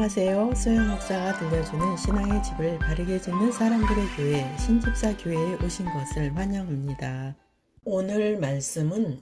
안녕하세요. 소영 목사가 들려주는 신앙의 집을 바르게 짓는 사람들의 교회 신집사 교회에 오신 것을 환영합니다. 오늘 말씀은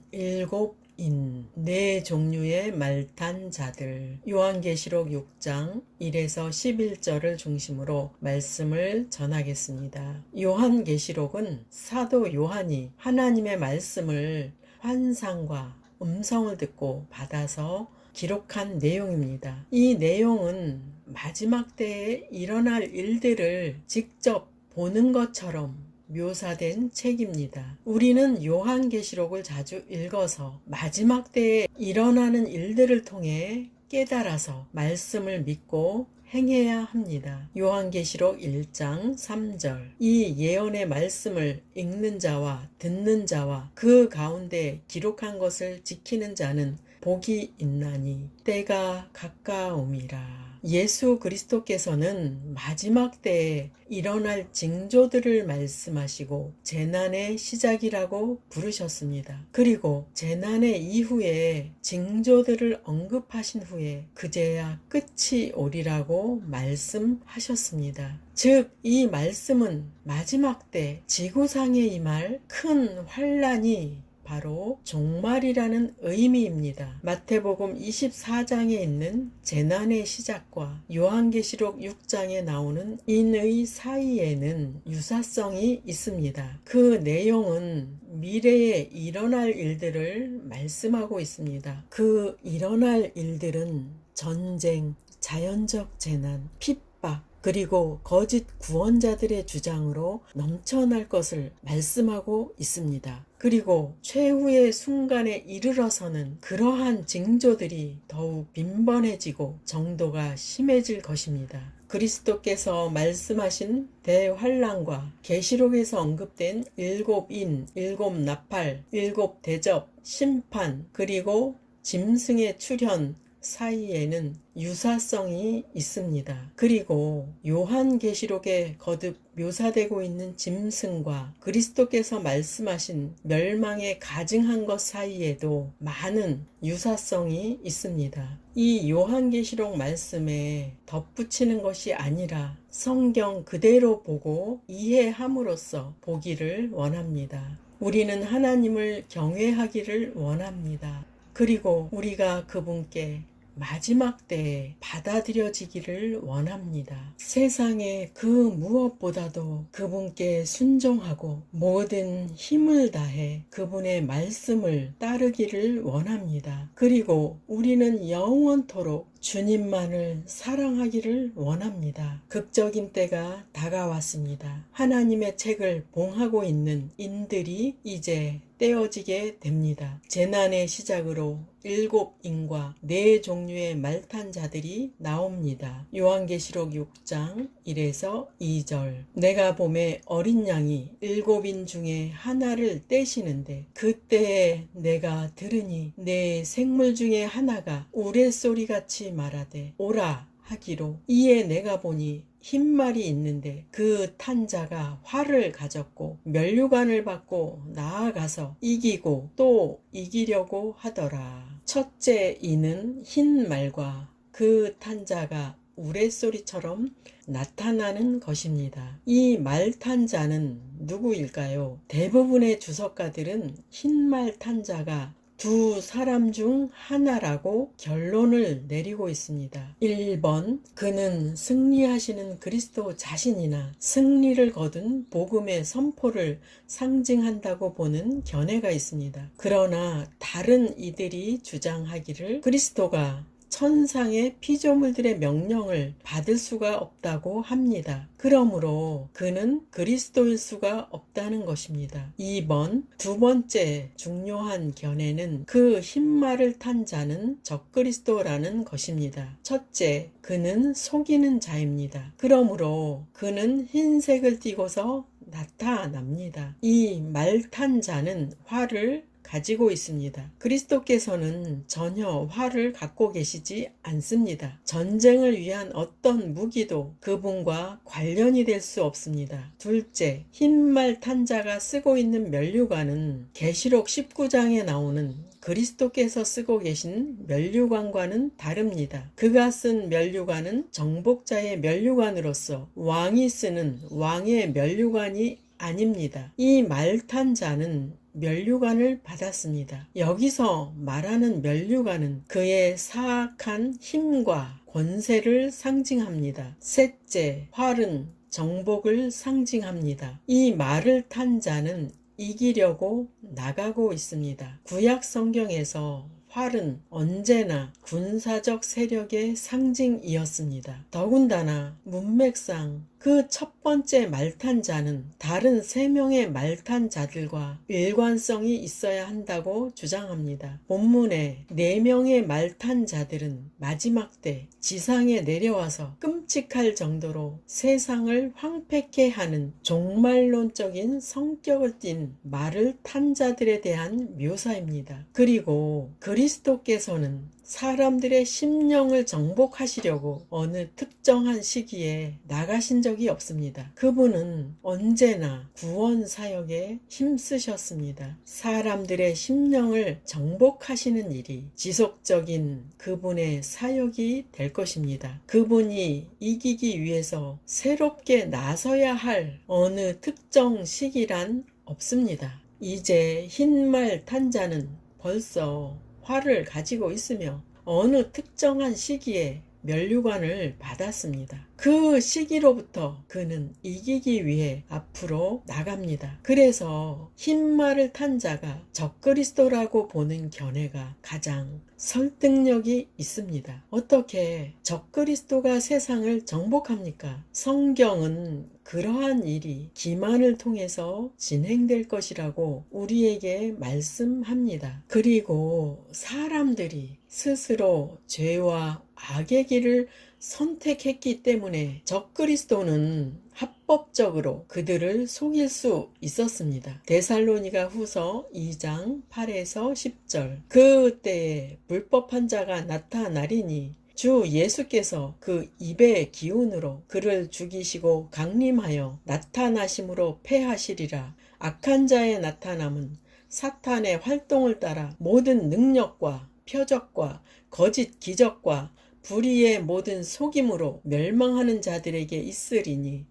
네 종류의 말탄 자들, 요한계시록 6장 1에서 11절을 중심으로 말씀을 전하겠습니다. 요한계시록은 사도 요한이 하나님의 말씀을 환상과 음성을 듣고 받아서 기록한 내용입니다. 이 내용은 마지막 때에 일어날 일들을 직접 보는 것처럼 묘사된 책입니다. 우리는 요한계시록을 자주 읽어서 마지막 때에 일어나는 일들을 통해 깨달아서 말씀을 믿고 행해야 합니다. 요한계시록 1장 3절 이 예언의 말씀을 읽는 자와 듣는 자와 그 가운데 기록한 것을 지키는 자는 복이 있나니 때가 가까움이라. 예수 그리스도께서는 마지막 때에 일어날 징조들을 말씀하시고 재난의 시작이라고 부르셨습니다. 그리고 재난의 이후에 징조들을 언급하신 후에 그제야 끝이 오리라고 말씀하셨습니다. 즉, 이 말씀은 마지막 때 지구상에 임할 큰 환란이 바로 종말이라는 의미입니다. 마태복음 24장에 있는 재난의 시작과 요한계시록 6장에 나오는 인의 사이에는 유사성이 있습니다. 그 내용은 미래에 일어날 일들을 말씀하고 있습니다. 그 일어날 일들은 전쟁, 자연적 재난, 핍박, 그리고 거짓 구원자들의 주장으로 넘쳐날 것을 말씀하고 있습니다. 그리고 최후의 순간에 이르러서는 그러한 징조들이 더욱 빈번해지고 정도가 심해질 것입니다. 그리스도께서 말씀하신 대환란과 계시록에서 언급된 7인, 7나팔, 7대접, 심판, 그리고 짐승의 출현 사이에는 유사성이 있습니다. 그리고 요한계시록에 거듭 묘사되고 있는 짐승과 그리스도께서 말씀하신 멸망에 가증한 것 사이에도 많은 유사성이 있습니다. 이 요한계시록 말씀에 덧붙이는 것이 아니라 성경 그대로 보고 이해함으로써 보기를 원합니다. 우리는 하나님을 경외하기를 원합니다. 그리고 우리가 그분께 마지막 때에 받아들여지기를 원합니다. 세상의 그 무엇보다도 그분께 순종하고 모든 힘을 다해 그분의 말씀을 따르기를 원합니다. 그리고 우리는 영원토록 주님만을 사랑하기를 원합니다. 극적인 때가 다가왔습니다. 하나님의 책을 봉하고 있는 인들이 이제 떼어지게 됩니다. 재난의 시작으로 7인과 4종류의 말탄 자들이 나옵니다. 요한계시록 6장 1에서 2절 내가 봄에 어린 양이 7인 중에 하나를 떼시는데 그때에 내가 들으니 내 생물 중에 하나가 우레소리같이 말하되 오라 하기로 이에 내가 보니 흰말이 있는데 그 탄자가 활을 가졌고 면류관을 받고 나아가서 이기고 또 이기려고 하더라. 첫째 이는 흰 말과 그 탄자가 우레소리처럼 나타나는 것입니다. 이 말탄자는 누구일까요? 대부분의 주석가들은 흰말 탄자가 두 사람 중 하나라고 결론을 내리고 있습니다. 1번 그는 승리하시는 그리스도 자신이나 승리를 거둔 복음의 선포를 상징한다고 보는 견해가 있습니다. 그러나 다른 이들이 주장하기를 그리스도가 천상의 피조물들의 명령을 받을 수가 없다고 합니다. 그러므로 그는 그리스도일 수가 없다는 것입니다. 2번 두 번째 중요한 견해는 그 흰말을 탄 자는 적그리스도라는 것입니다. 첫째, 그는 속이는 자입니다. 그러므로 그는 흰색을 띠고서 나타납니다. 이 말 탄 자는 활을 가지고 있습니다. 그리스도께서는 전혀 활을 갖고 계시지 않습니다. 전쟁을 위한 어떤 무기도 그분과 관련이 될 수 없습니다. 둘째, 흰말 탄 자가 쓰고 있는 면류관은 계시록 19장에 나오는 그리스도께서 쓰고 계신 면류관과는 다릅니다. 그가 쓴 면류관은 정복자의 면류관으로서 왕이 쓰는 왕의 면류관이 아닙니다. 이 말탄 자는 면류관을 받았습니다. 여기서 말하는 면류관은 그의 사악한 힘과 권세를 상징합니다. 셋째, 활은 정복을 상징합니다. 이 말을 탄 자는 이기려고 나가고 있습니다. 구약 성경에서 활은 언제나 군사적 세력의 상징이었습니다. 더군다나 문맥상 그 첫 번째 말탄 자는 다른 3명의 말탄 자들과 일관성이 있어야 한다고 주장합니다. 본문에 4명의 말탄 자들은 마지막 때 지상에 내려와서 끔찍할 정도로 세상을 황폐케 하는 종말론적인 성격을 띤 말을 탄 자들에 대한 묘사입니다. 그리고 그리스도께서는 사람들의 심령을 정복하시려고 어느 특정한 시기에 나가신 적이 없습니다. 그분은 언제나 구원 사역에 힘쓰셨습니다. 사람들의 심령을 정복하시는 일이 지속적인 그분의 사역이 될 것입니다. 그분이 이기기 위해서 새롭게 나서야 할 어느 특정 시기란 없습니다. 이제 흰말 탄 자는 벌써 활을 가지고 있으며 어느 특정한 시기에 면류관을 받았습니다. 그 시기로부터 그는 이기기 위해 앞으로 나갑니다. 그래서 흰말을 탄 자가 적그리스도라고 보는 견해가 가장 설득력이 있습니다. 어떻게 적그리스도가 세상을 정복합니까? 성경은 그러한 일이 기만을 통해서 진행될 것이라고 우리에게 말씀합니다. 그리고 사람들이 스스로 죄와 악의 길을 선택했기 때문에 적그리스도는 합법적으로 그들을 속일 수 있었습니다. 데살로니가 후서 2장 8에서 10절. 그때에 불법한 자가 나타나리니 주 예수께서 그 입의 기운으로 그를 죽이시고 강림하여 나타나심으로 패하시리라. 악한 자의 나타남은 사탄의 활동을 따라 모든 능력과 표적과 거짓 기적과 불의의 모든 속임으로 멸망하는 자들에게 있으리니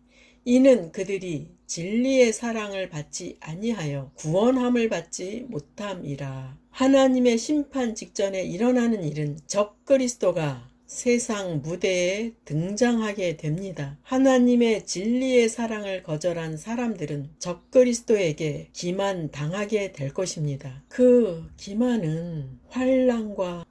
이는 그들이 진리의 사랑을 받지 아니하여 구원함을 받지 못함이라. 하나님의 심판 직전에 일어나는 일은 적그리스도가 세상 무대에 등장하게 됩니다. 하나님의 진리의 사랑을 거절한 사람들은 적그리스도에게 기만당하게 될 것입니다. 그 기만은 환난과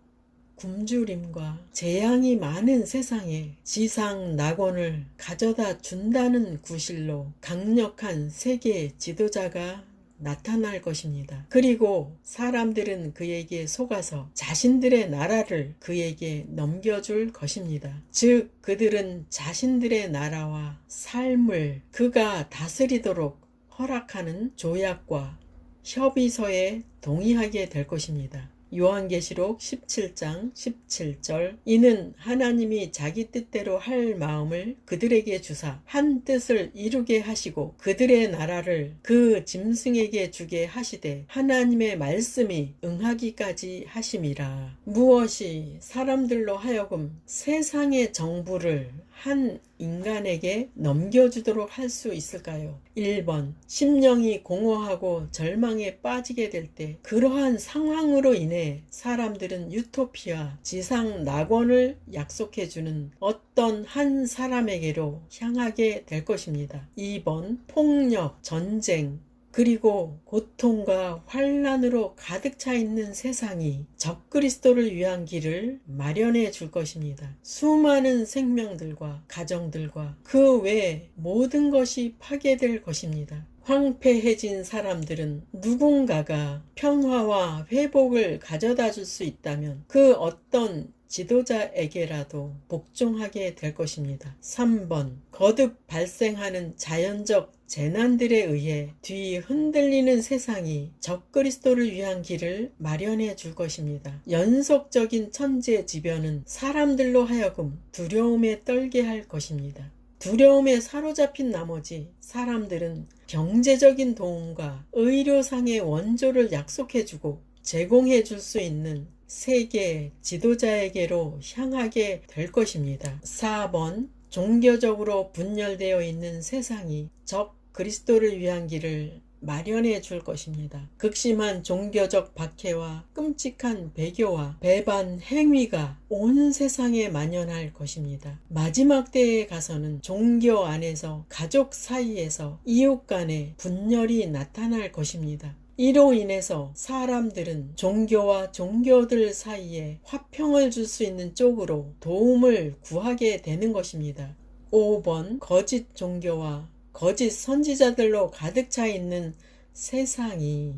굶주림과 재앙이 많은 세상에 지상 낙원을 가져다 준다는 구실로 강력한 세계 지도자가 나타날 것입니다. 그리고 사람들은 그에게 속아서 자신들의 나라를 그에게 넘겨줄 것입니다. 즉 그들은 자신들의 나라와 삶을 그가 다스리도록 허락하는 조약과 협의서에 동의하게 될 것입니다. 요한계시록 17장 17절. 이는 하나님이 자기 뜻대로 할 마음을 그들에게 주사 한 뜻을 이루게 하시고 그들의 나라를 그 짐승에게 주게 하시되 하나님의 말씀이 응하기까지 하심이라. 무엇이 사람들로 하여금 세상의 정부를 한 인간에게 넘겨주도록 할 수 있을까요? 1번, 심령이 공허하고 절망에 빠지게 될 때 그러한 상황으로 인해 사람들은 유토피아, 지상 낙원을 약속해주는 어떤 한 사람에게로 향하게 될 것입니다. 2번, 폭력, 전쟁, 그리고 고통과 환난으로 가득 차 있는 세상이 적그리스도를 위한 길을 마련해 줄 것입니다. 수많은 생명들과 가정들과 그 외 모든 것이 파괴될 것입니다. 황폐해진 사람들은 누군가가 평화와 회복을 가져다 줄 수 있다면 그 어떤 지도자에게라도 복종하게 될 것입니다. 3번, 거듭 발생하는 자연적 재난들에 의해 뒤 흔들리는 세상이 적그리스도를 위한 길을 마련해 줄 것입니다. 연속적인 천재지변은 사람들로 하여금 두려움에 떨게 할 것입니다. 두려움에 사로잡힌 나머지 사람들은 경제적인 도움과 의료상의 원조를 약속해주고 제공해줄 수 있는 세계 지도자에게로 향하게 될 것입니다. 4번, 종교적으로 분열되어 있는 세상이 적 그리스도를 위한 길을 마련해 줄 것입니다. 극심한 종교적 박해와 끔찍한 배교와 배반 행위가 온 세상에 만연할 것입니다. 마지막 때에 가서는 종교 안에서 가족 사이에서 이웃 간의 분열이 나타날 것입니다. 이로 인해서 사람들은 종교와 종교들 사이에 화평을 줄 수 있는 쪽으로 도움을 구하게 되는 것입니다. 5번, 거짓 종교와 거짓 선지자들로 가득 차 있는 세상이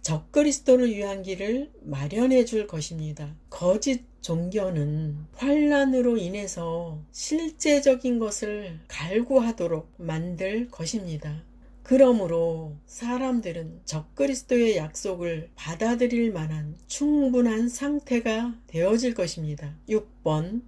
적그리스도를 위한 길을 마련해 줄 것입니다. 거짓 종교는 환난으로 인해서 실제적인 것을 갈구하도록 만들 것입니다. 그러므로 사람들은 적그리스도의 약속을 받아들일 만한 충분한 상태가 되어질 것입니다. 6번,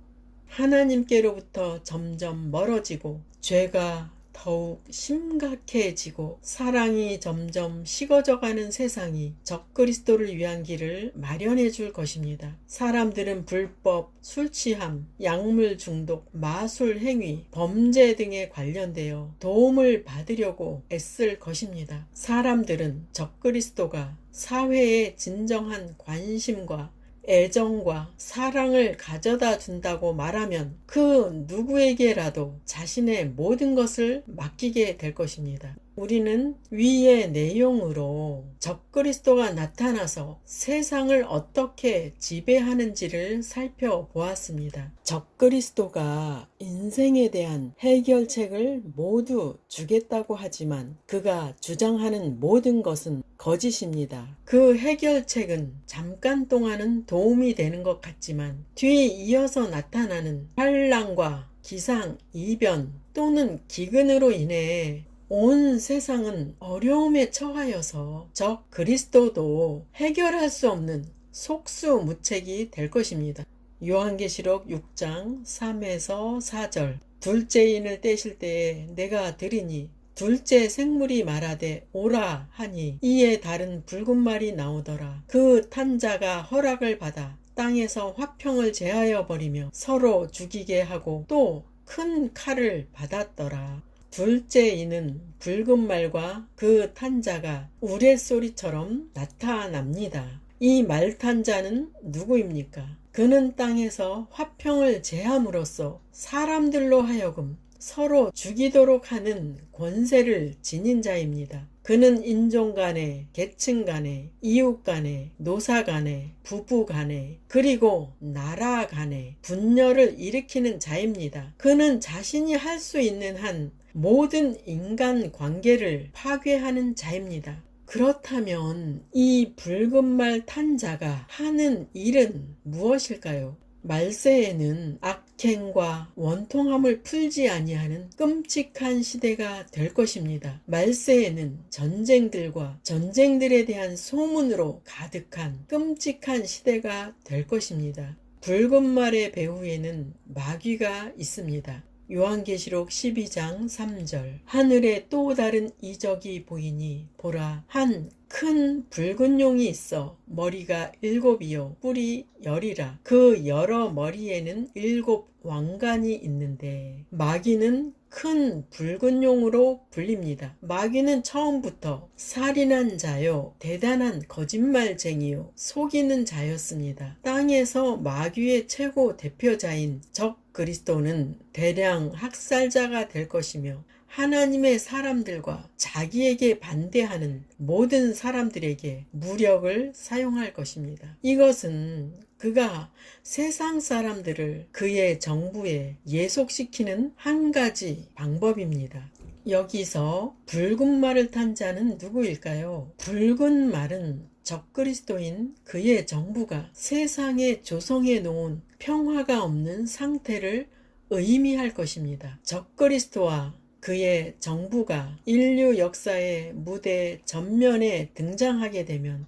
하나님께로부터 점점 멀어지고 죄가 더욱 심각해지고 사랑이 점점 식어져가는 세상이 적그리스도를 위한 길을 마련해 줄 것입니다. 사람들은 불법, 술 취함, 약물 중독, 마술 행위, 범죄 등에 관련되어 도움을 받으려고 애쓸 것입니다. 사람들은 적그리스도가 사회에 진정한 관심과 애정과 사랑을 가져다 준다고 말하면 그 누구에게라도 자신의 모든 것을 맡기게 될 것입니다. 우리는 위의 내용으로 적그리스도가 나타나서 세상을 어떻게 지배하는지를 살펴보았습니다. 적그리스도가 인생에 대한 해결책을 모두 주겠다고 하지만 그가 주장하는 모든 것은 거짓입니다. 그 해결책은 잠깐 동안은 도움이 되는 것 같지만 뒤에 이어서 나타나는 환난과 기상, 이변 또는 기근으로 인해 온 세상은 어려움에 처하여서 적 그리스도도 해결할 수 없는 속수무책이 될 것입니다. 요한계시록 6장 3에서 4절, 둘째 인을 떼실 때에 내가 들으니 둘째 생물이 말하되 오라 하니 이에 다른 붉은 말이 나오더라. 그 탄 자가 허락을 받아 땅에서 화평을 제하여 버리며 서로 죽이게 하고 또 큰 칼을 받았더라. 둘째 이는 붉은 말과 그 탄자가 우레소리처럼 나타납니다. 이 말탄 자는 누구입니까? 그는 땅에서 화평을 제함으로써 사람들로 하여금 서로 죽이도록 하는 권세를 지닌 자입니다. 그는 인종 간에, 계층 간에, 이웃 간에, 노사 간에, 부부 간에, 그리고 나라 간에 분열을 일으키는 자입니다. 그는 자신이 할 수 있는 한 모든 인간 관계를 파괴하는 자입니다. 그렇다면 이 붉은 말 탄 자가 하는 일은 무엇일까요? 말세에는 악행과 원통함을 풀지 아니하는 끔찍한 시대가 될 것입니다. 말세에는 전쟁들과 전쟁들에 대한 소문으로 가득한 끔찍한 시대가 될 것입니다. 붉은 말의 배후에는 마귀가 있습니다. 요한계시록 12장 3절, 하늘에 또 다른 이적이 보이니 보라, 한 큰 붉은 용이 있어 머리가 7이요 뿔이 10이라. 그 여러 머리에는 7 왕관이 있는데 마귀는 큰 붉은 용으로 불립니다. 마귀는 처음부터 살인한 자요 대단한 거짓말쟁이요 속이는 자였습니다. 땅에서 마귀의 최고 대표자인 적 그리스도는 대량 학살자가 될 것이며 하나님의 사람들과 자기에게 반대하는 모든 사람들에게 무력을 사용할 것입니다. 이것은 그가 세상 사람들을 그의 정부에 예속시키는 한 가지 방법입니다. 여기서 붉은 말을 탄 자는 누구일까요? 붉은 말은 적그리스도인 그의 정부가 세상에 조성해 놓은 평화가 없는 상태를 의미할 것입니다. 적그리스도와 그의 정부가 인류 역사의 무대 전면에 등장하게 되면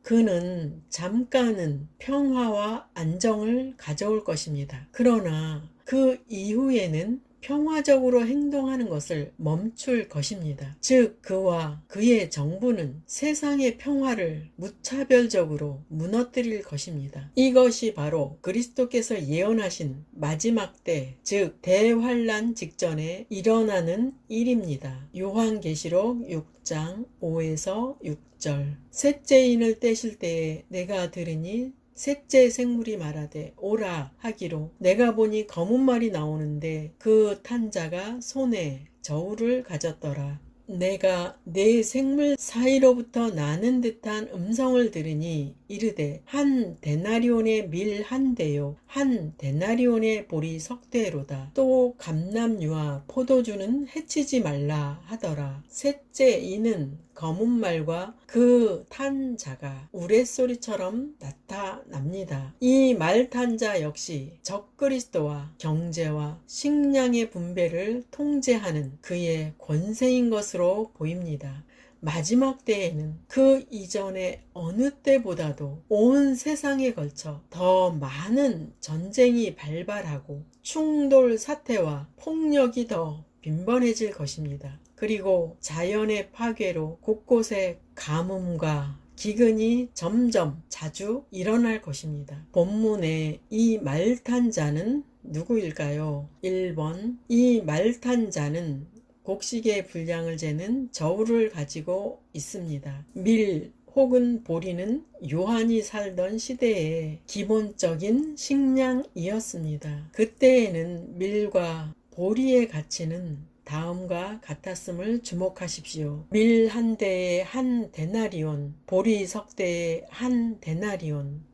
그는 잠깐은 평화와 안정을 가져올 것입니다. 그러나 그 이후에는 평화적으로 행동하는 것을 멈출 것입니다. 즉 그와 그의 정부는 세상의 평화를 무차별적으로 무너뜨릴 것입니다. 이것이 바로 그리스도께서 예언하신 마지막 때, 즉 대환란 직전에 일어나는 일입니다. 요한계시록 6장 5에서 6절. 셋째 인을 떼실 때에 내가 들으니 셋째 생물이 말하되 오라 하기로, 내가 보니 검은 말이 나오는데 그 탄 자가 손에 저울을 가졌더라. 내가 네 생물 사이로부터 나는 듯한 음성을 들으니 이르되 한 데나리온의 밀 한 대요 한 데나리온의 보리 석 대로다. 또 감람류와 포도주는 해치지 말라 하더라. 셋째 이는 검은 말과 그 탄 자가 우레소리처럼 나타납니다. 이 말 탄 자 역시 적그리스도와 경제와 식량의 분배를 통제하는 그의 권세인 것으로 보입니다. 마지막 때에는 그 이전의 어느 때보다도 온 세상에 걸쳐 더 많은 전쟁이 발발하고 충돌 사태와 폭력이 더 빈번해질 것입니다. 그리고 자연의 파괴로 곳곳에 가뭄과 기근이 점점 자주 일어날 것입니다. 본문에 이 말 탄 자는 누구일까요? 1번, 이 말 탄 자는 곡식의 분량을 재는 저울을 가지고 있습니다. 밀 혹은 보리는 요한이 살던 시대의 기본적인 식량이었습니다. 그때에는 밀과 보리의 가치는 다음과 같았음을 주목하십시오. 밀 한 대에 한 데나리온, 보리 석 대에 한 데나리온.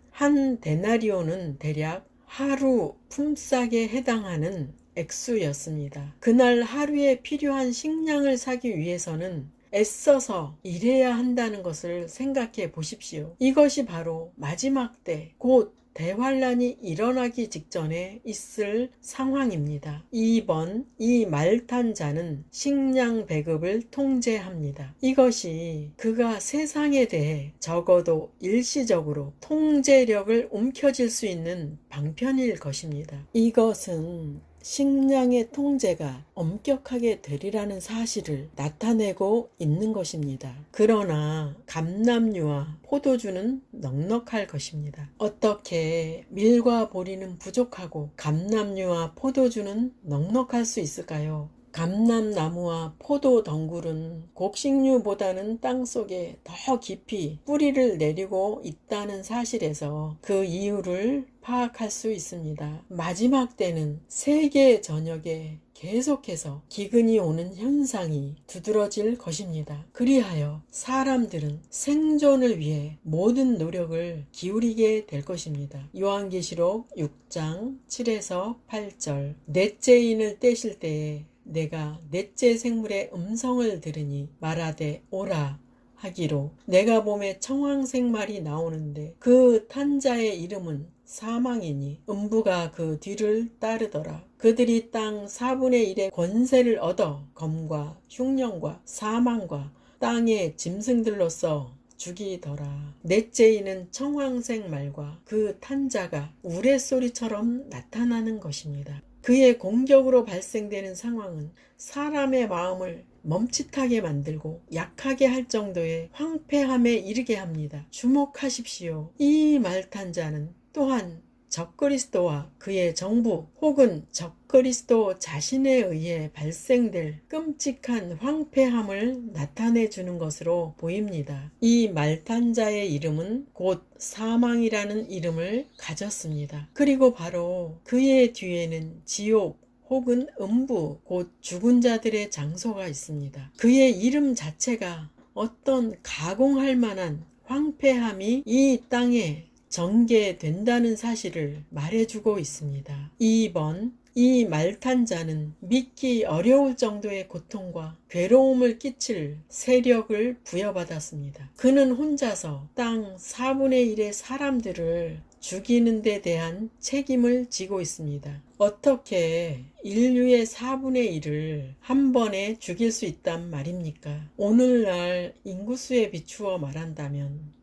한 데나리온은 대략 하루 품삯에 해당하는 액수였습니다. 그날 하루에 필요한 식량을 사기 위해서는 애써서 일해야 한다는 것을 생각해 보십시오. 이것이 바로 마지막 때, 곧 대환란이 일어나기 직전에 있을 상황입니다. 2번, 이 말 탄 자는 식량 배급을 통제합니다. 이것이 그가 세상에 대해 적어도 일시적으로 통제력을 움켜쥘 수 있는 방편일 것입니다. 이것은 식량의 통제가 엄격하게 되리라는 사실을 나타내고 있는 것입니다. 그러나 감람류와 포도주는 넉넉할 것입니다. 어떻게 밀과 보리는 부족하고 감람류와 포도주는 넉넉할 수 있을까요? 감람나무와 포도 덩굴은 곡식류보다는 땅속에 더 깊이 뿌리를 내리고 있다는 사실에서 그 이유를 파악할 수 있습니다. 마지막 때는 세계 전역에 계속해서 기근이 오는 현상이 두드러질 것입니다. 그리하여 사람들은 생존을 위해 모든 노력을 기울이게 될 것입니다. 요한계시록 6장 7에서 8절. 넷째 인을 떼실 때에 내가 넷째 생물의 음성을 들으니 말하되 오라 하기로, 내가 봄에 청황색 말이 나오는데 그 탄 자의 이름은 사망이니 음부가 그 뒤를 따르더라. 그들이 땅 4분의 1의 권세를 얻어 검과 흉령과 사망과 땅의 짐승들로서 죽이더라. 넷째 이는 청황색 말과 그 탄 자가 우레소리처럼 나타나는 것입니다. 그의 공격으로 발생되는 상황은 사람의 마음을 멈칫하게 만들고 약하게 할 정도의 황폐함에 이르게 합니다. 주목하십시오. 이 말 탄 자는 또한 적그리스도와 그의 정부 혹은 적그리스도 자신에 의해 발생될 끔찍한 황폐함을 나타내 주는 것으로 보입니다. 이 말 탄 자의 이름은 곧 사망이라는 이름을 가졌습니다. 그리고 바로 그의 뒤에는 지옥 혹은 음부, 곧 죽은 자들의 장소가 있습니다. 그의 이름 자체가 어떤 가공할 만한 황폐함이 이 땅에 전개된다는 사실을 말해주고 있습니다. 2번, 이 말탄 자는 믿기 어려울 정도의 고통과 괴로움을 끼칠 세력을 부여받았습니다. 그는 혼자서 땅 4분의 1의 사람들을 죽이는 데 대한 책임을 지고 있습니다. 어떻게 인류의 4분의 1을 한 번에 죽일 수 있단 말입니까? 오늘날 인구수에 비추어 말한다면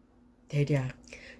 대략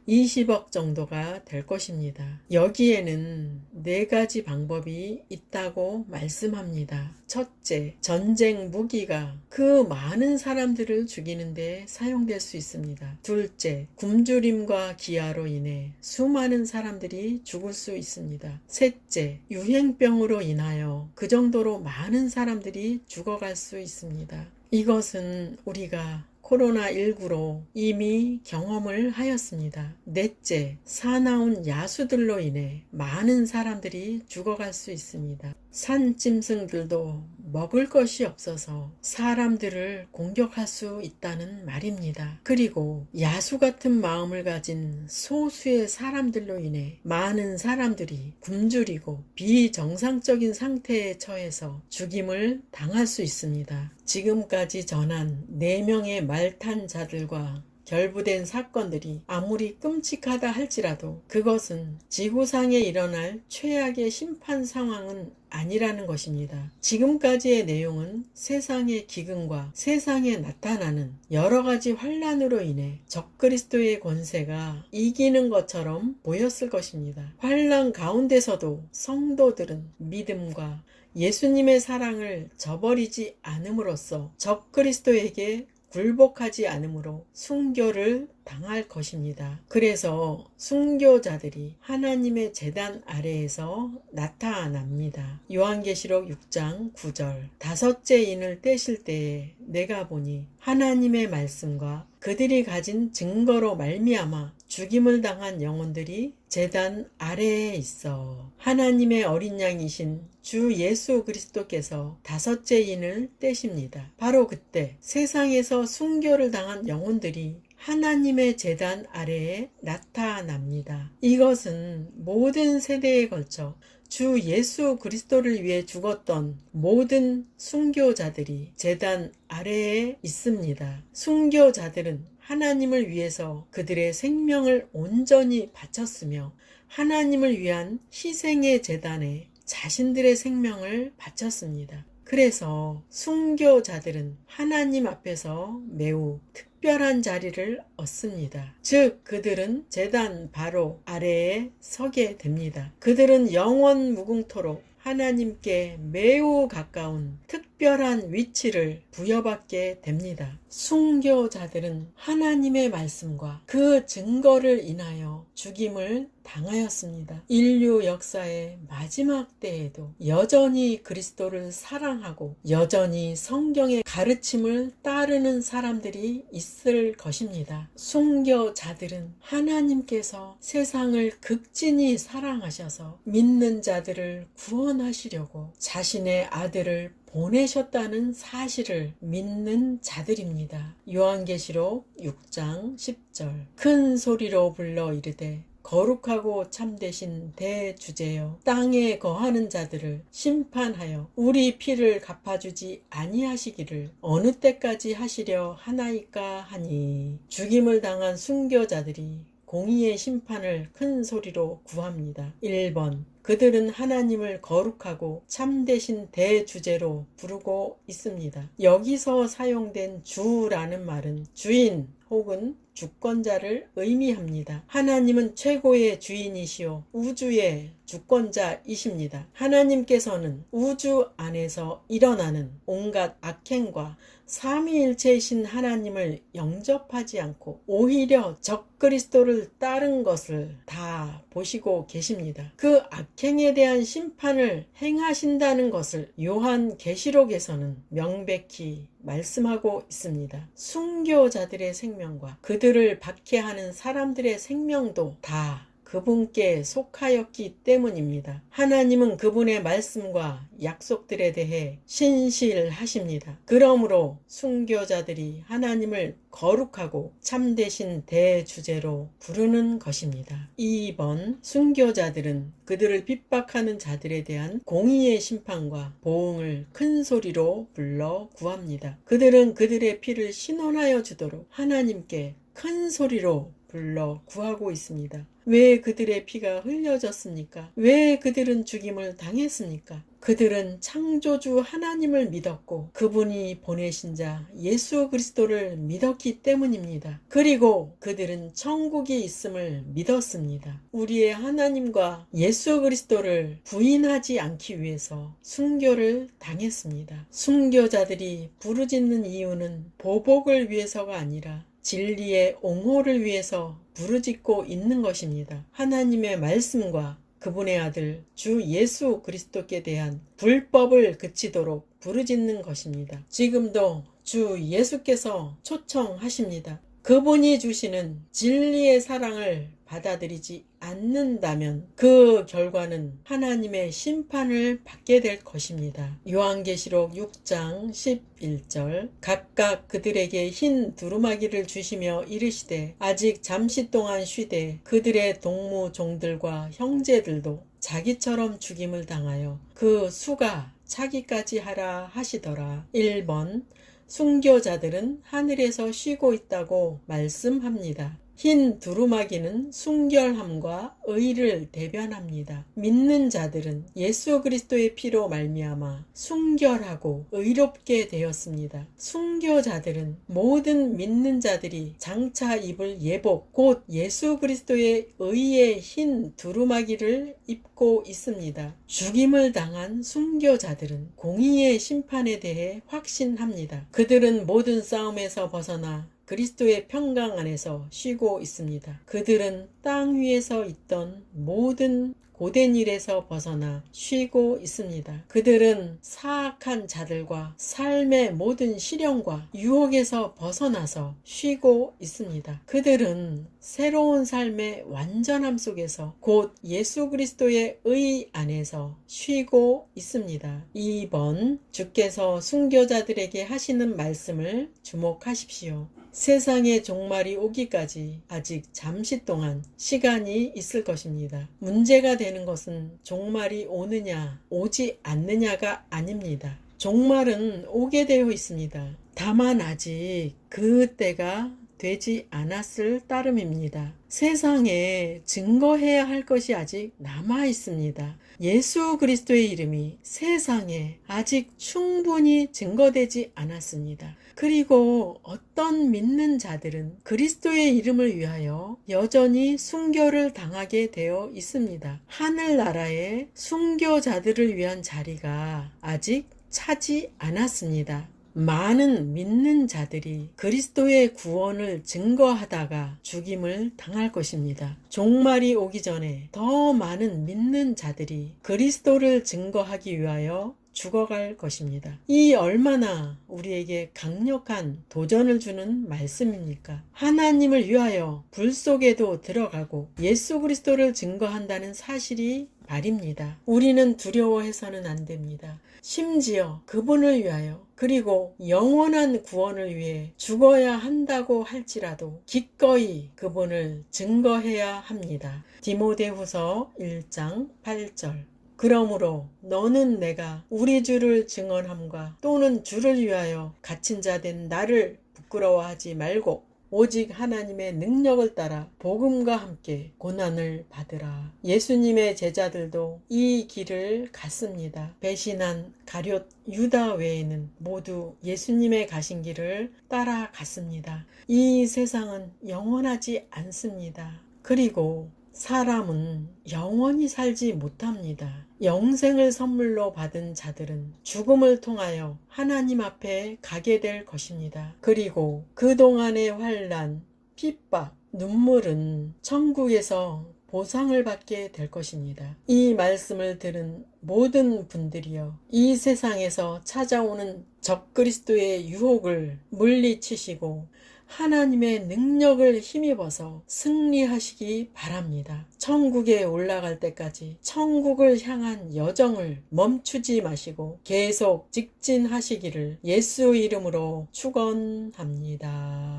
20억 정도가 될 것입니다. 여기에는 4가지 방법이 있다고 말씀합니다. 첫째, 전쟁 무기가 그 많은 사람들을 죽이는데 사용될 수 있습니다. 둘째, 굶주림과 기아로 인해 수많은 사람들이 죽을 수 있습니다. 셋째, 유행병으로 인하여 그 정도로 많은 사람들이 죽어갈 수 있습니다. 이것은 우리가 코로나19로 이미 경험을 하였습니다. 넷째, 사나운 야수들로 인해 많은 사람들이 죽어갈 수 있습니다. 산짐승들도 먹을 것이 없어서 사람들을 공격할 수 있다는 말입니다. 그리고 야수 같은 마음을 가진 소수의 사람들로 인해 많은 사람들이 굶주리고 비정상적인 상태에 처해서 죽임을 당할 수 있습니다. 지금까지 전한 4명의 말탄 자들과 결부된 사건들이 아무리 끔찍하다 할지라도 그것은 지구상에 일어날 최악의 심판 상황은 아니라는 것입니다. 지금까지의 내용은 세상의 기근과 세상에 나타나는 여러 가지 환란으로 인해 적그리스도의 권세가 이기는 것처럼 보였을 것입니다. 환란 가운데서도 성도들은 믿음과 예수님의 사랑을 저버리지 않음으로써 적그리스도에게 굴복하지 않으므로 순교를 당할 것입니다. 그래서 순교자들이 하나님의 제단 아래에서 나타납니다. 요한계시록 6장 9절, 5째 인을 떼실 때에 내가 보니 하나님의 말씀과 그들이 가진 증거로 말미암아 죽임을 당한 영혼들이 제단 아래에 있어 하나님의 어린 양이신 주 예수 그리스도께서 5째 인을 떼십니다. 바로 그때 세상에서 순교를 당한 영혼들이 하나님의 제단 아래에 나타납니다. 이것은 모든 세대에 걸쳐 주 예수 그리스도를 위해 죽었던 모든 순교자들이 제단 아래에 있습니다. 순교자들은 하나님을 위해서 그들의 생명을 온전히 바쳤으며 하나님을 위한 희생의 제단에 자신들의 생명을 바쳤습니다. 그래서 순교자들은 하나님 앞에서 매우 특별한 자리를 얻습니다. 즉 그들은 제단 바로 아래에 서게 됩니다. 그들은 영원 무궁토록 하나님께 매우 가까운 특별한 위치를 부여받게 됩니다. 순교자들은 하나님의 말씀과 그 증거를 인하여 죽임을 당하였습니다. 인류 역사의 마지막 때에도 여전히 그리스도를 사랑하고 여전히 성경의 가르침을 따르는 사람들이 있을 것입니다. 순교자들은 하나님께서 세상을 극진히 사랑하셔서 믿는 자들을 구원하시려고 자신의 아들을 보내셨다는 사실을 믿는 자들입니다. 요한계시록 6장 10절, 큰 소리로 불러 이르되 거룩하고 참되신 대주제여, 땅에 거하는 자들을 심판하여 우리 피를 갚아주지 아니하시기를 어느 때까지 하시려 하나이까 하니. 죽임을 당한 순교자들이 공의의 심판을 큰 소리로 구합니다. 1번, 그들은 하나님을 거룩하고 참되신 대주제로 부르고 있습니다. 여기서 사용된 주라는 말은 주인 혹은 주권자를 의미합니다. 하나님은 최고의 주인이시오 우주의 주권자이십니다. 하나님께서는 우주 안에서 일어나는 온갖 악행과 삼위일체이신 하나님을 영접하지 않고 오히려 적그리스도를 따른 것을 다 보시고 계십니다. 그 악행에 대한 심판을 행하신다는 것을 요한계시록에서는 명백히 말씀하고 있습니다. 순교자들의 생명과 그들을 박해하는 사람들의 생명도 다 그분께 속하였기 때문입니다. 하나님은 그분의 말씀과 약속들에 대해 신실하십니다. 그러므로 순교자들이 하나님을 거룩하고 참되신 대주제로 부르는 것입니다. 2번, 순교자들은 그들을 핍박하는 자들에 대한 공의의 심판과 보응을 큰 소리로 불러 구합니다. 그들은 그들의 피를 신원하여 주도록 하나님께 큰 소리로 불러 구하고 있습니다. 왜 그들의 피가 흘려졌습니까? 왜 그들은 죽임을 당했습니까? 그들은 창조주 하나님을 믿었고 그분이 보내신 자 예수 그리스도를 믿었기 때문입니다. 그리고 그들은 천국이 있음을 믿었습니다. 우리의 하나님과 예수 그리스도를 부인하지 않기 위해서 순교를 당했습니다. 순교자들이 부르짖는 이유는 보복을 위해서가 아니라 진리의 옹호를 위해서 부르짖고 있는 것입니다. 하나님의 말씀과 그분의 아들 주 예수 그리스도께 대한 불법을 그치도록 부르짖는 것입니다. 지금도 주 예수께서 초청하십니다. 그분이 주시는 진리의 사랑을 받아들이지 않는다면 그 결과는 하나님의 심판을 받게 될 것입니다. 요한계시록 6장 11절 각각 그들에게 흰 두루마기를 주시며 이르시되 아직 잠시 동안 쉬되 그들의 동무 종들과 형제들도 자기처럼 죽임을 당하여 그 수가 차기까지 하라 하시더라. 1번 순교자들은 하늘에서 쉬고 있다고 말씀합니다. 흰 두루마기는 순결함과 의를 대변합니다. 믿는 자들은 예수 그리스도의 피로 말미암아 순결하고 의롭게 되었습니다. 순교자들은 모든 믿는 자들이 장차 입을 예복 곧 예수 그리스도의 의의 흰 두루마기를 입고 있습니다. 죽임을 당한 순교자들은 공의의 심판에 대해 확신합니다. 그들은 모든 싸움에서 벗어나 그리스도의 평강 안에서 쉬고 있습니다. 그들은 땅 위에서 있던 모든 고된 일에서 벗어나 쉬고 있습니다. 그들은 사악한 자들과 삶의 모든 시련과 유혹에서 벗어나서 쉬고 있습니다. 그들은 새로운 삶의 완전함 속에서 곧 예수 그리스도의 의 안에서 쉬고 있습니다. 2번 주께서 순교자들에게 하시는 말씀을 주목하십시오. 세상의 종말이 오기까지 아직 잠시 동안 시간이 있을 것입니다. 문제가 되는 것은 종말이 오느냐 오지 않느냐가 아닙니다. 종말은 오게 되어 있습니다. 다만 아직 그 때가 되지 않았을 따름입니다. 세상에 증거해야 할 것이 아직 남아 있습니다. 예수 그리스도의 이름이 세상에 아직 충분히 증거되지 않았습니다. 그리고 어떤 믿는 자들은 그리스도의 이름을 위하여 여전히 순교를 당하게 되어 있습니다. 하늘나라의 순교자들을 위한 자리가 아직 차지 않았습니다. 많은 믿는 자들이 그리스도의 구원을 증거하다가 죽임을 당할 것입니다. 종말이 오기 전에 더 많은 믿는 자들이 그리스도를 증거하기 위하여 죽어갈 것입니다. 이 얼마나 우리에게 강력한 도전을 주는 말씀입니까? 하나님을 위하여 불 속에도 들어가고 예수 그리스도를 증거한다는 사실이 말입니다. 우리는 두려워해서는 안 됩니다. 심지어 그분을 위하여 그리고 영원한 구원을 위해 죽어야 한다고 할지라도 기꺼이 그분을 증거해야 합니다. 디모데후서 1장 8절 그러므로 너는 내가 우리 주를 증언함과 또는 주를 위하여 갇힌 자 된 나를 부끄러워하지 말고 오직 하나님의 능력을 따라 복음과 함께 고난을 받으라. 예수님의 제자들도 이 길을 갔습니다. 배신한 가룟 유다 외에는 모두 예수님의 가신 길을 따라갔습니다. 이 세상은 영원하지 않습니다. 그리고 사람은 영원히 살지 못합니다. 영생을 선물로 받은 자들은 죽음을 통하여 하나님 앞에 가게 될 것입니다. 그리고 그동안의 환난, 핍박, 눈물은 천국에서 보상을 받게 될 것입니다. 이 말씀을 들은 모든 분들이여 이 세상에서 찾아오는 적그리스도의 유혹을 물리치시고 하나님의 능력을 힘입어서 승리하시기 바랍니다. 천국에 올라갈 때까지 천국을 향한 여정을 멈추지 마시고 계속 직진하시기를 예수 이름으로 축원합니다.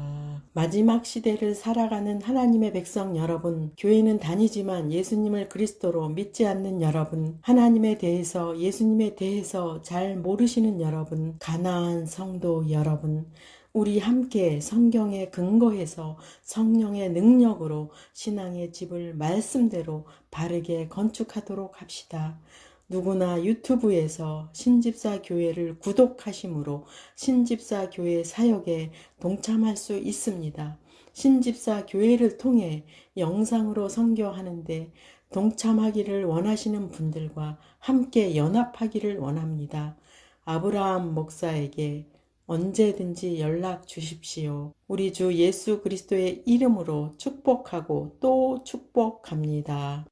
마지막 시대를 살아가는 하나님의 백성 여러분, 교회는 다니지만 예수님을 그리스도로 믿지 않는 여러분, 하나님에 대해서 예수님에 대해서 잘 모르시는 여러분, 가나안 성도 여러분, 우리 함께 성경에 근거해서 성령의 능력으로 신앙의 집을 말씀대로 바르게 건축하도록 합시다. 누구나 유튜브에서 신집사 교회를 구독하심으로 신집사 교회 사역에 동참할 수 있습니다. 신집사 교회를 통해 영상으로 선교하는데 동참하기를 원하시는 분들과 함께 연합하기를 원합니다. 아브라함 목사에게 언제든지 연락 주십시오. 우리 주 예수 그리스도의 이름으로 축복하고 또 축복합니다.